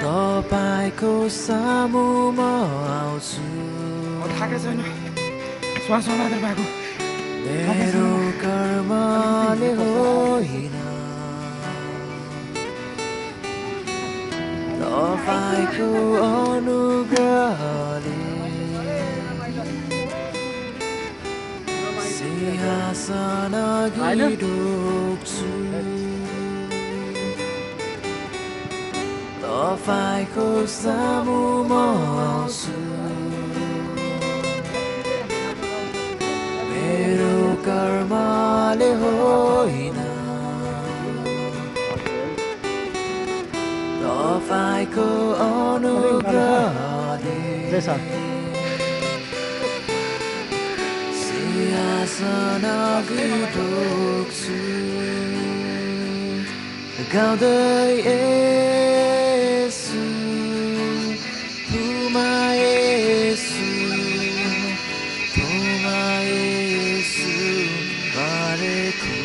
तपाईको सामुमा आउँछु थाकेको छैन श्वास मात्र भएको मेरो कर्मले होइन तपाईको अनुग्रहले सिंहासन अघि ढोक्छु तपाईँको सामुमा आउँछु मेरो कर्मले होइन तपाईँको अनुग्रहले सिंहासन अघि ढोक्छु गाउँदै येशू तुमा येशू तुमा येशू गरेको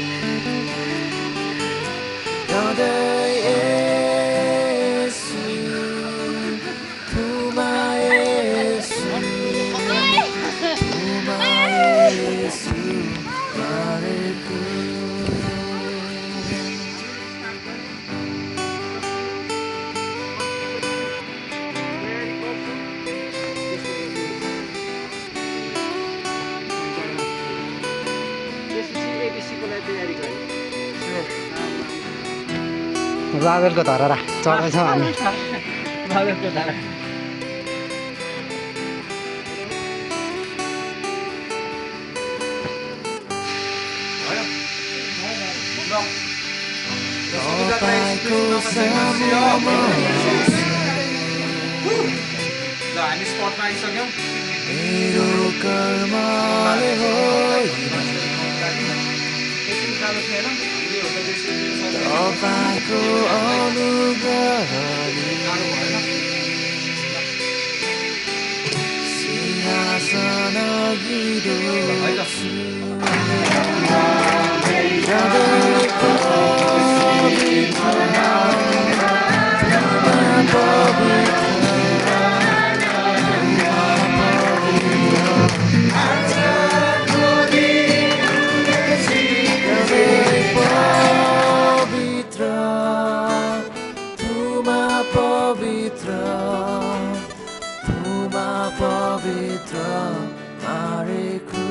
गाउँदै येशू तुमा येशू तुमा येशू गरेको बाबेलको धरहरा चढ्दैछौँ हामी बाबेलको धारा हामी स्पटमा आइसक्यौँ मेरो कर्मले होइन तपाईँको अनुग्रहले सिंहासन अघि ढोक्छु पवित्र मारेको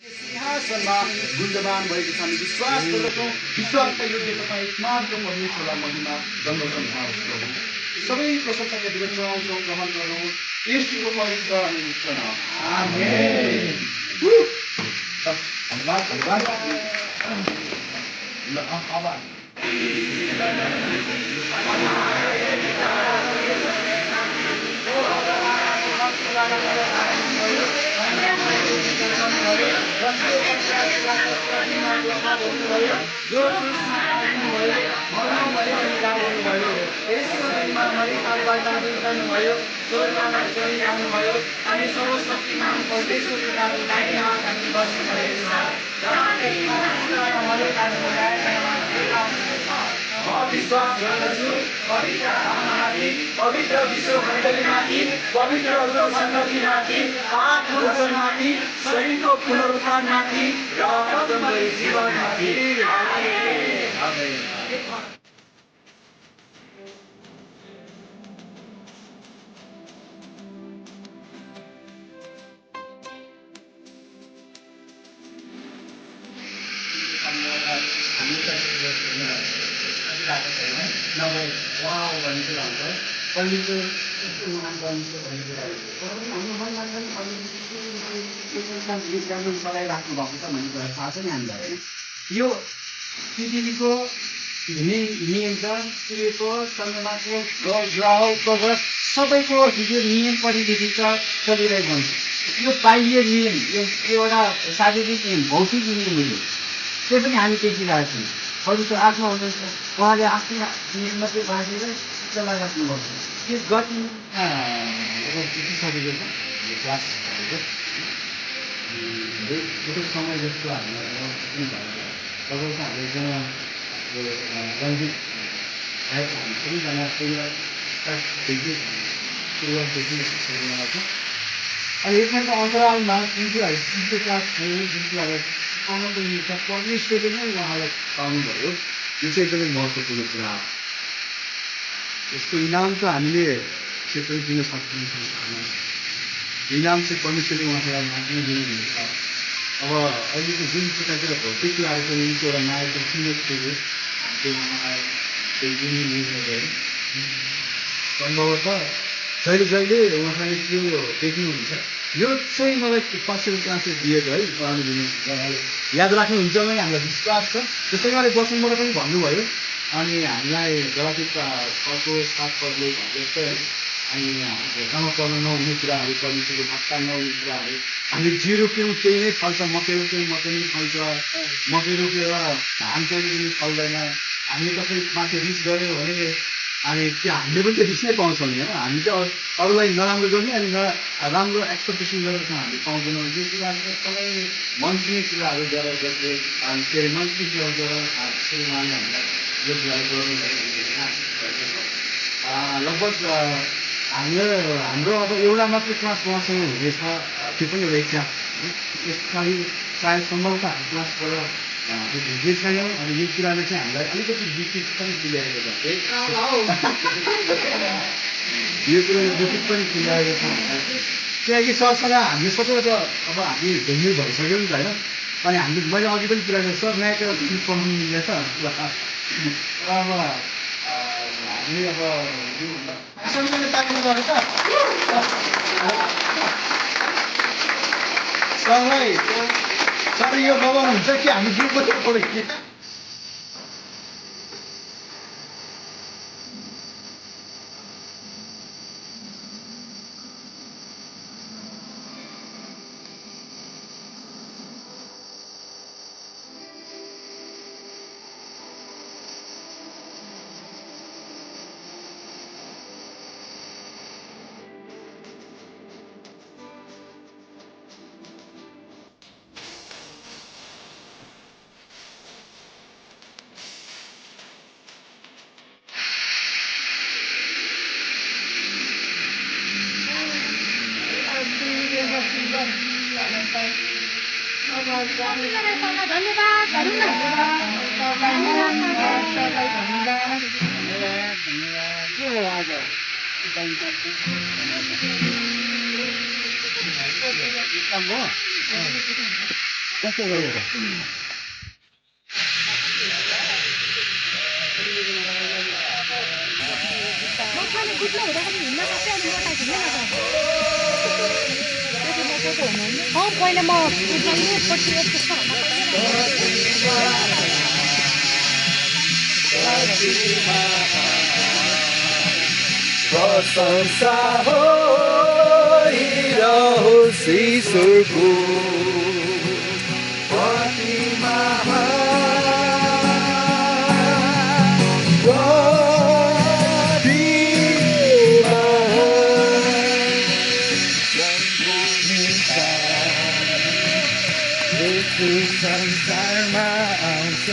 सिंहासनमा गुन्जमान भएको छ हामी विश्वास गर्दछौँ विश्वासका योग्य तपाईँ एकमात्र परमेश्वरलाई महिमा गर्दछौँ सबै प्रशंसा यति चढाउँछौँ ग्रहण गर्नुहोस् यसको पवित्र अनि उच्च नाम आमेन धन्यवाद धन्यवाद ल अब विश्वास गर्दछु पवित्र आत्मामाथि पवित्र विश्व मण्डलीमाथि पवित्र सन्ततिमाथि पाप मोचनमाथि शरीरको पुनरुत्थानमाथि र अदम्बरी जीवनमाथि आमेन आमेन नभए वाउ भन्छु भन्छ पहिले उहाँ गर्नु गीत गाउनु चलाइराख्नु भएको छ भन्ने कुरा थाहा छ नि हामीलाई होइन यो पृथ्वीको नियन्त्रण सूर्यको चन्द्रमाको ग्रहको सबैको यो नियम परिधि चलिरहेको हुन्छ यो बाह्य नियम यो एउटा शारीरिक नियम भौतिक नियम हो त्यो पनि हामी देखिरहेको छौँ पवित्र आत्मा हुनुहुन्छ उहाँले आफ्नो नियम मात्रै बाँधेर चलाइराख्नुभएको यो गति बितिसकेको छ क्लास भएको समय जस्तो हामीलाई भएको तपाईँको हाम्रो एकजना रञ्जित आएको हामी सबैजना सुरुवातदेखि सुरुवात अनि यसमा अन्तरालमा जुन चाहिँ क्लास जुन चाहिँ आनन्द मिल्छ परमेश्वरले नै उहाँलाई पाउनुभयो यो चाहिँ एकदमै महत्त्वपूर्ण कुरा हो यसको इनाम त हामीले के पनि दिन सक्दैनौँ इनाम चाहिँ परमेश्वरले उहाँलाई माथि दिनुहुन्छ अब अहिलेको जुन प्रकारको भौतिक कुराहरूको निम्ति एउटा मायाको किनेको त्यो उहाँलाई त्यो दिनुहुन्छ सम्भवतः जहिले जहिले उहाँले त्यो देख्नुहुन्छ यो चाहिँ मलाई पछिल्लो क्लासले दिएको है उहाँले दिनुहुन्छ याद राख्नुहुन्छ भने हामीलाई विश्वास छ जस्तै उहाँले वचनबाट पनि भन्नुभयो अनि हामीलाई गलातीका 6:7 जस्तै अनि गाउँमा पर्न नहुने कुराहरू परमेश्वरको भक्ता नहुने कुराहरू हामीले जे रोप्यौँ त्यही नै फल्छ मकै रोप्यौँ मकै नै फल्छ मकै रोपेर धान कहिले पनि फल्दैन हामीले कसै माथि रिस गऱ्यौँ भने अनि त्यो हामीले पनि त्यो रिस नै पाउँछौँ नि होइन हामी चाहिँ अरूलाई नराम्रो गर्ने अनि राम्रो एक्सपेक्टेसन गरेर हामीले पाउँदैनौँ यो कुराहरू एकदमै मनसिने कुराहरू गरेर जसले के अरे मनसिने कुराहरू गरेर हामीलाई यो कुराहरू गर्नु लगभग हाम्रो अब एउटा मात्रै क्लास उहाँसँग हुनेछ त्यो पनि एउटा इच्छा यसपालि सायद सम्भवतः हामी क्लासबाट भेटेज छैनौँ अनि यो कुराले चाहिँ हामीलाई अलिकति विकृत पनि तुल्याएको छ यो कुराले विकृत पनि तुल्याएको छ किनकि सरसँग हामीले सोचेर त अब हामी भेन्यू भइसक्यो नि त होइन अनि हामीले मैले अघि पनि कुरा गरेँ सर नयाँ गीत पढाउनु मिल्दैछ अब हामी अब सबैले ताक्नु गरेछ सरलाई सर यो खबर हुन्छ कि हामी गीत पनि पढ्यो पहिला म उठाउने पछि यस्तो प्रशंसा हो र जाओस् ईश्वरको अति संसारमा आउँछ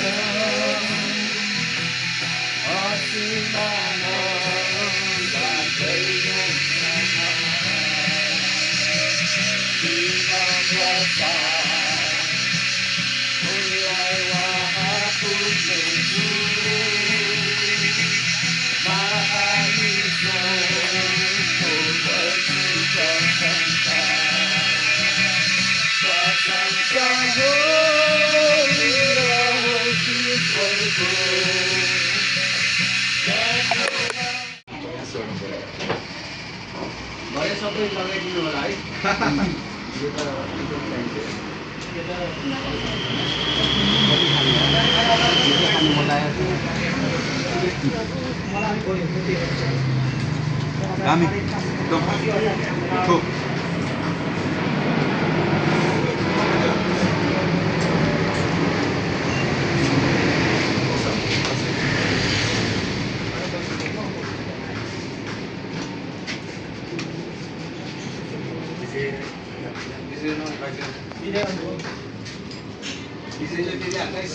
सबै लगाइदिनु होला है दामी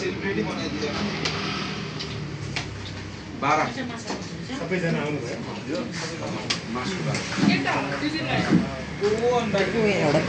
सेलिब्रेटी बनाइदियो 12 सबैजना आउनुभयो एउटा